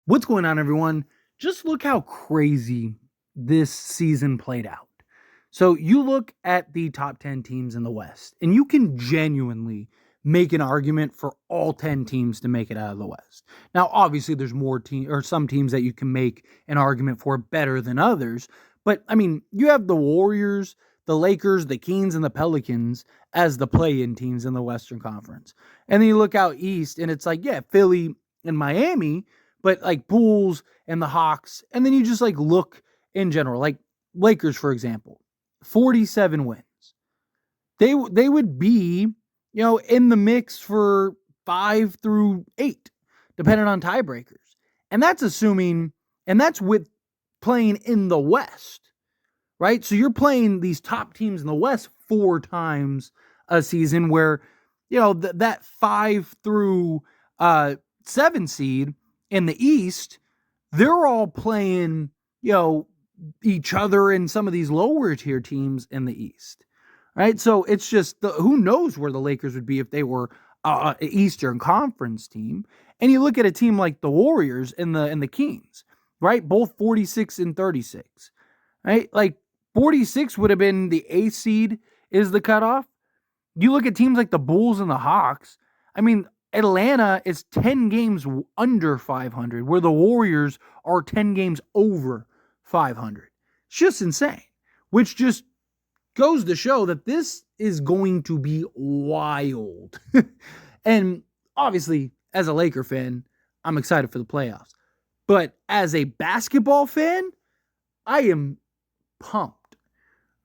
What's going on, everyone? Just look how crazy this season played out. So, you look at the top 10 teams in the West, and you can genuinely make an argument for all 10 teams to make it out of the West. Now, obviously, there's more team or some teams that you can make an argument for better than others. But I mean, you have the Warriors, the Lakers, the Kings, and the Pelicans as the play in teams in the Western Conference. And then you look out east, and it's like, yeah, Philly and Miami, but like Bulls and the Hawks. And then you just like look in general, like Lakers, for example, 47 wins. They would be, in the mix for 5 through 8, depending on tiebreakers. And that's assuming, and that's with playing in the West, right? So you're playing these top teams in the West 4 times a season where, that 5 through 7 seed in the East, they're all playing, each other and some of these lower tier teams in the East, right? So it's just who knows where the Lakers would be if they were an Eastern Conference team. And you look at a team like the Warriors and the Kings, right? Both 46 and 36, right? Like 46 would have been the 8th seed is the cutoff. You look at teams like the Bulls and the Hawks. I mean, Atlanta is 10 games under 500, where the Warriors are 10 games over 500. It's just insane, which just goes to show that this is going to be wild. And obviously, as a Laker fan, I'm excited for the playoffs. But as a basketball fan, I am pumped,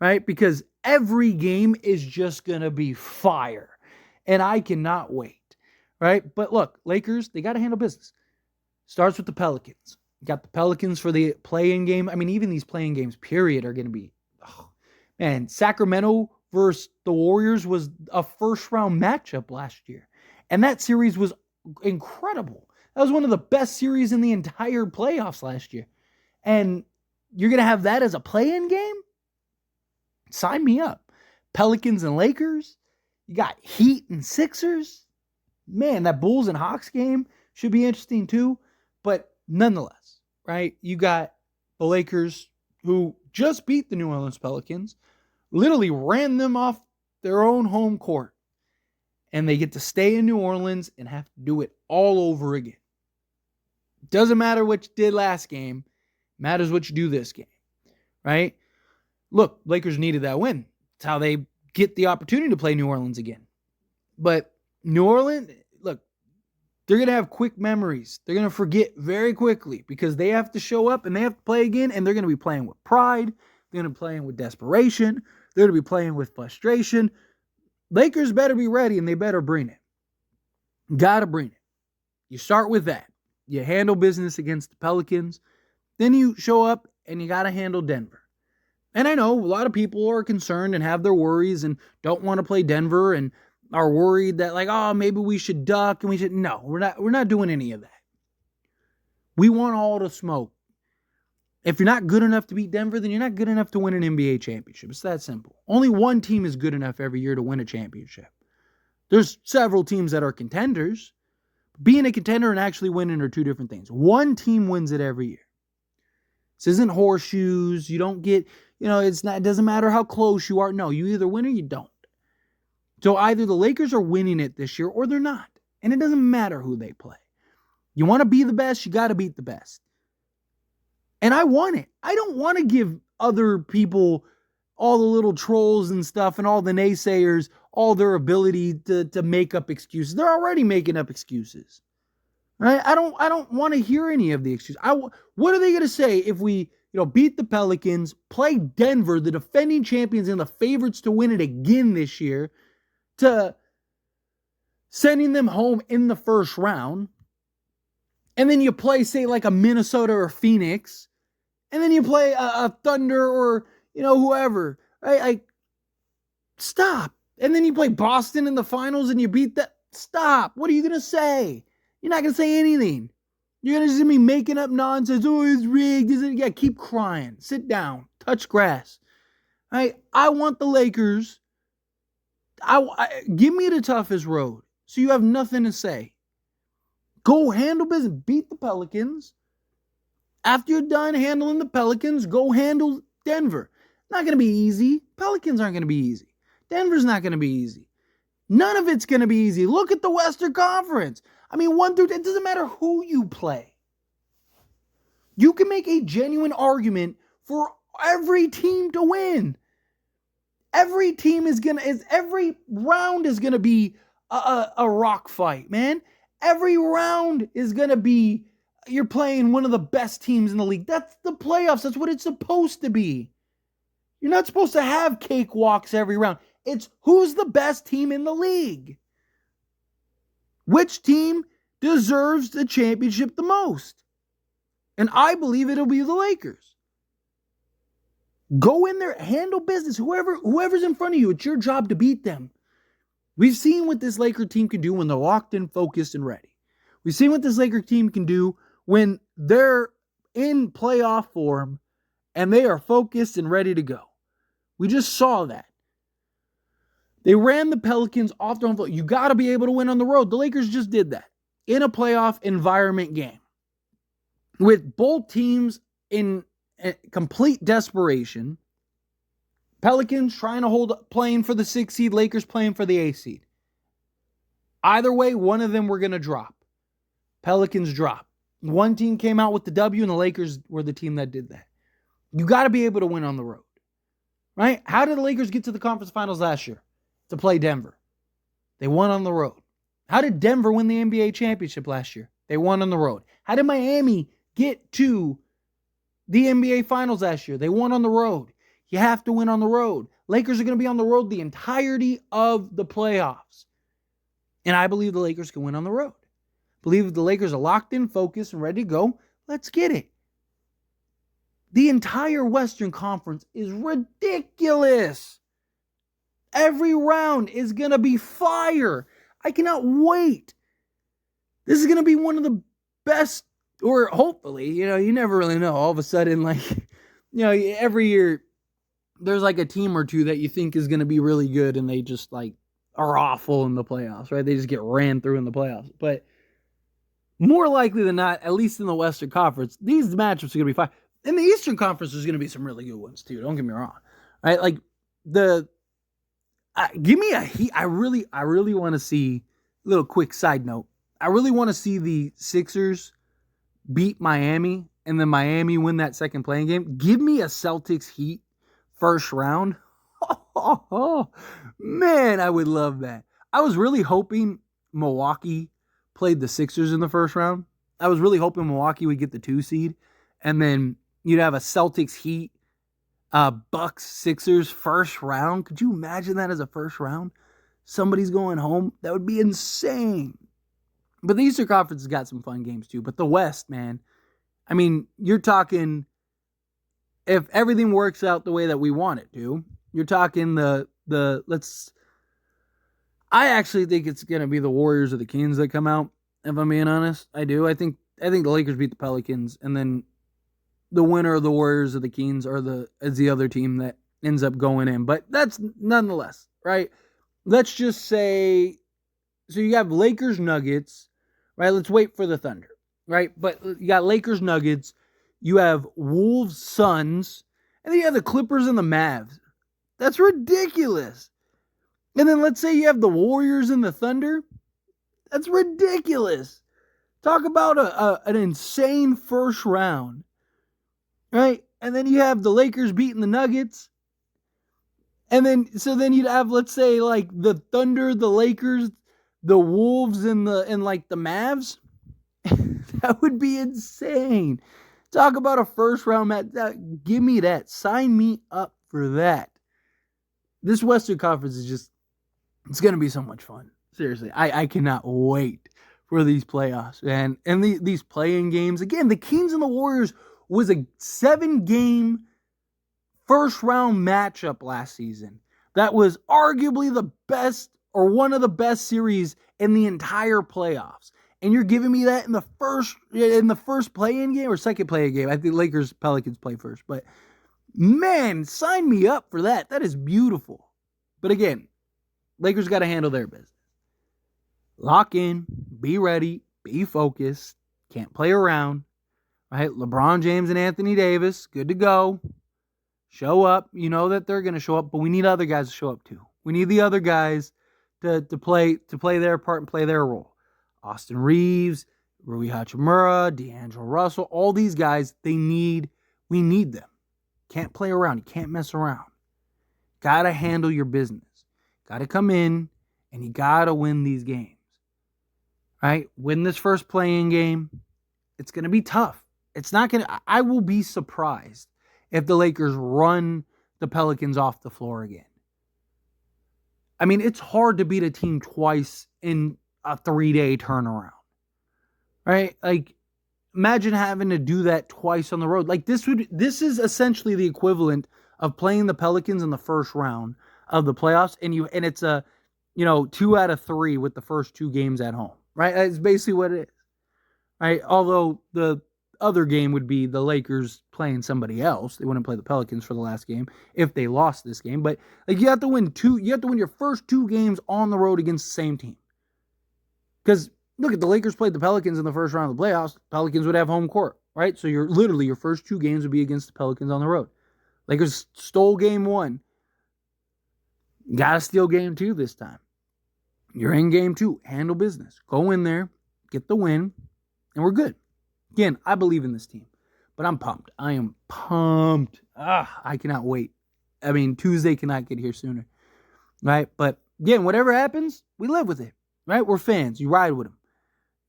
right? Because every game is just going to be fire. And I cannot wait, right? But look, Lakers, they got to handle business. Starts with the Pelicans. You got the Pelicans for the play-in game. I mean, even these play-in games, period, are going to be, man, Sacramento versus the Warriors was a first-round matchup last year. And that series was incredible. That was one of the best series in the entire playoffs last year. And you're going to have that as a play-in game? Sign me up. Pelicans and Lakers. You got Heat and Sixers. Man, that Bulls and Hawks game should be interesting too. But nonetheless, right? You got the Lakers who just beat the New Orleans Pelicans, literally ran them off their own home court. And they get to stay in New Orleans and have to do it all over again. Doesn't matter what you did last game. Matters what you do this game, right? Look, Lakers needed that win. It's how they get the opportunity to play New Orleans again. But New Orleans, look, they're going to have quick memories. They're going to forget very quickly because they have to show up and they have to play again, and they're going to be playing with pride. They're going to be playing with desperation. They're going to be playing with frustration. Lakers better be ready, and they better bring it. Got to bring it. You start with that. You handle business against the Pelicans. Then you show up, and you got to handle Denver. And I know a lot of people are concerned and have their worries and don't want to play Denver and are worried that, like, oh, maybe we should duck and we should. No, we're not doing any of that. We want all the smoke. If you're not good enough to beat Denver, then you're not good enough to win an NBA championship. It's that simple. Only one team is good enough every year to win a championship. There's several teams that are contenders. Being a contender and actually winning are two different things. One team wins it every year. This isn't horseshoes. You don't get, it doesn't matter how close you are. No, you either win or you don't. So either the Lakers are winning it this year or they're not. And it doesn't matter who they play. You want to be the best, you got to beat the best. And I want it. I don't want to give other people, all the little trolls and stuff and all the naysayers, all their ability to make up excuses. They're already making up excuses. Right? I don't want to hear any of the excuses. What are they going to say if we, beat the Pelicans, play Denver, the defending champions and the favorites to win it again this year, to sending them home in the first round, and then you play, say, like a Minnesota or Phoenix, and then you play a Thunder or, whoever, right? Like, stop. And then you play Boston in the finals and you beat that. Stop. What are you going to say? You're not going to say anything. You're going to just be making up nonsense. Oh, it's rigged. Yeah, keep crying. Sit down. Touch grass. Right? I want the Lakers. Give me the toughest road so you have nothing to say. Go handle business. Beat the Pelicans. After you're done handling the Pelicans, go handle Denver. Not going to be easy. Pelicans aren't going to be easy. Denver's not going to be easy. None of it's going to be easy. Look at the Western Conference. I mean, 1 through 10, it doesn't matter who you play. You can make a genuine argument for every team to win. Every round is gonna be a rock fight, man. Every round is gonna be you're playing one of the best teams in the league. That's the playoffs. That's what it's supposed to be. You're not supposed to have cakewalks every round. It's who's the best team in the league. Which team deserves the championship the most? And I believe it'll be the Lakers. Go in there, handle business. Whoever's in front of you, it's your job to beat them. We've seen what this Laker team can do when they're locked in, focused, and ready. We've seen what this Laker team can do when they're in playoff form and they are focused and ready to go. We just saw that. They ran the Pelicans off their own foot. You got to be able to win on the road. The Lakers just did that in a playoff environment game with both teams in complete desperation. Pelicans trying to playing for the 6th seed, Lakers playing for the 8th seed. Either way, one of them were going to drop. Pelicans drop. One team came out with the W, and the Lakers were the team that did that. You got to be able to win on the road, right? How did the Lakers get to the conference finals last year? To play Denver. They won on the road. How did Denver win the NBA championship last year? They won on the road. How did Miami get to the NBA finals last year? They won on the road. You have to win on the road. Lakers are going to be on the road the entirety of the playoffs. And I believe the Lakers can win on the road. I believe the Lakers are locked in, focused, and ready to go. Let's get it. The entire Western Conference is ridiculous. Every round is going to be fire. I cannot wait. This is going to be one of the best, or hopefully, you never really know. All of a sudden, every year, there's like a team or two that you think is going to be really good and they just are awful in the playoffs, right? They just get ran through in the playoffs. But more likely than not, at least in the Western Conference, these matchups are going to be fine. In the Eastern Conference, there's going to be some really good ones too. Don't get me wrong, right? Give me a Heat. I really want to see, a little quick side note, I really want to see the Sixers beat Miami and then Miami win that second playing game. Give me a Celtics Heat first round. Oh, man, I would love that. I was really hoping Milwaukee played the Sixers in the first round. I was really hoping Milwaukee would get the 2 seed and then you'd have a Celtics Heat, Bucks, Sixers first round. Could you imagine that as a first round? Somebody's going home. That would be insane. But the Eastern Conference has got some fun games too. But the West, man, I mean, you're talking, if everything works out the way that we want it to, you're talking I actually think it's going to be the Warriors or the Kings that come out, if I'm being honest. I do. I think the Lakers beat the Pelicans, and then the winner of the Warriors or the Kings is the other team that ends up going in. But that's nonetheless, right? Let's just say, so you have Lakers Nuggets, right? Let's wait for the Thunder, right? But you got Lakers Nuggets, you have Wolves Suns, and then you have the Clippers and the Mavs. That's ridiculous. And then let's say you have the Warriors and the Thunder. That's ridiculous. Talk about an insane first round. Right? And then you have the Lakers beating the Nuggets. And then you'd have, let's say, the Thunder, the Lakers, the Wolves, and the Mavs. That would be insane. Talk about a first round match. Give me that. Sign me up for that. This Western Conference is it's going to be so much fun. Seriously, I cannot wait for these playoffs, man. And these play-in games. Again, the Kings and the Warriors was a 7-game first-round matchup last season. That was arguably the best or one of the best series in the entire playoffs. And you're giving me that in the first play-in game or second play-in game. I think Lakers, Pelicans play first. But, man, sign me up for that. That is beautiful. But, again, Lakers got to handle their business. Lock in, be ready, be focused, can't play around. right? LeBron James and Anthony Davis, good to go. Show up. You know that they're going to show up, but we need other guys to show up too. We need the other guys to play their part and play their role. Austin Reeves, Rui Hachimura, D'Angelo Russell, all these guys, we need them. Can't play around. You can't mess around. Got to handle your business. Got to come in, and you got to win these games. Right? Win this first play-in game. It's going to be tough. It's not going to... I will be surprised if the Lakers run the Pelicans off the floor again. I mean, it's hard to beat a team twice in a 3-day turnaround. Right? Like, imagine having to do that twice on the road. Like, this is essentially the equivalent of playing the Pelicans in the first round of the playoffs, and it's a 2 out of 3 with the first 2 games at home. Right? That's basically what it is. Right? Although the other game would be the Lakers playing somebody else. They wouldn't play the Pelicans for the last game if they lost this game. But like, you have to win your first 2 games on the road against the same team. Because look, if the Lakers played the Pelicans in the first round of the playoffs, the Pelicans would have home court, right? So your first 2 games would be against the Pelicans on the road. Lakers stole game 1. Got to steal game 2 this time. You're in game 2. Handle business. Go in there, get the win, and we're good. Again, I believe in this team, but I'm pumped. I am pumped. I cannot wait. I mean, Tuesday cannot get here sooner, right? But again, whatever happens, we live with it, right? We're fans. You ride with them.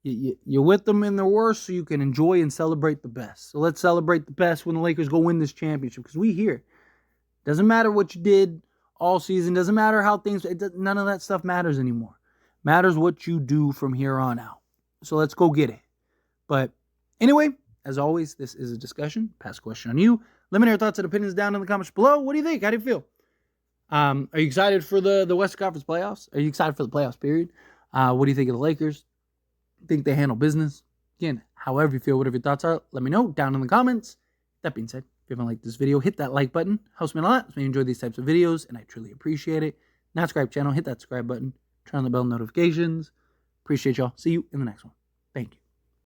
You're with them in their worst so you can enjoy and celebrate the best. So let's celebrate the best when the Lakers go win this championship, because we here. Doesn't matter what you did all season. Doesn't matter how none of that stuff matters anymore. Matters what you do from here on out. So let's go get it. But anyway, as always, this is a discussion. Pass a question on you. Let me know your thoughts and opinions down in the comments below. What do you think? How do you feel? Are you excited for the West Conference playoffs? Are you excited for the playoffs period? What do you think of the Lakers? Think they handle business? Again, however you feel, whatever your thoughts are, let me know down in the comments. That being said, if you haven't liked this video, hit that like button. Helps me a lot. So you enjoy these types of videos, and I truly appreciate it. Not subscribe channel, hit that subscribe button. Turn on the bell notifications. Appreciate y'all. See you in the next one.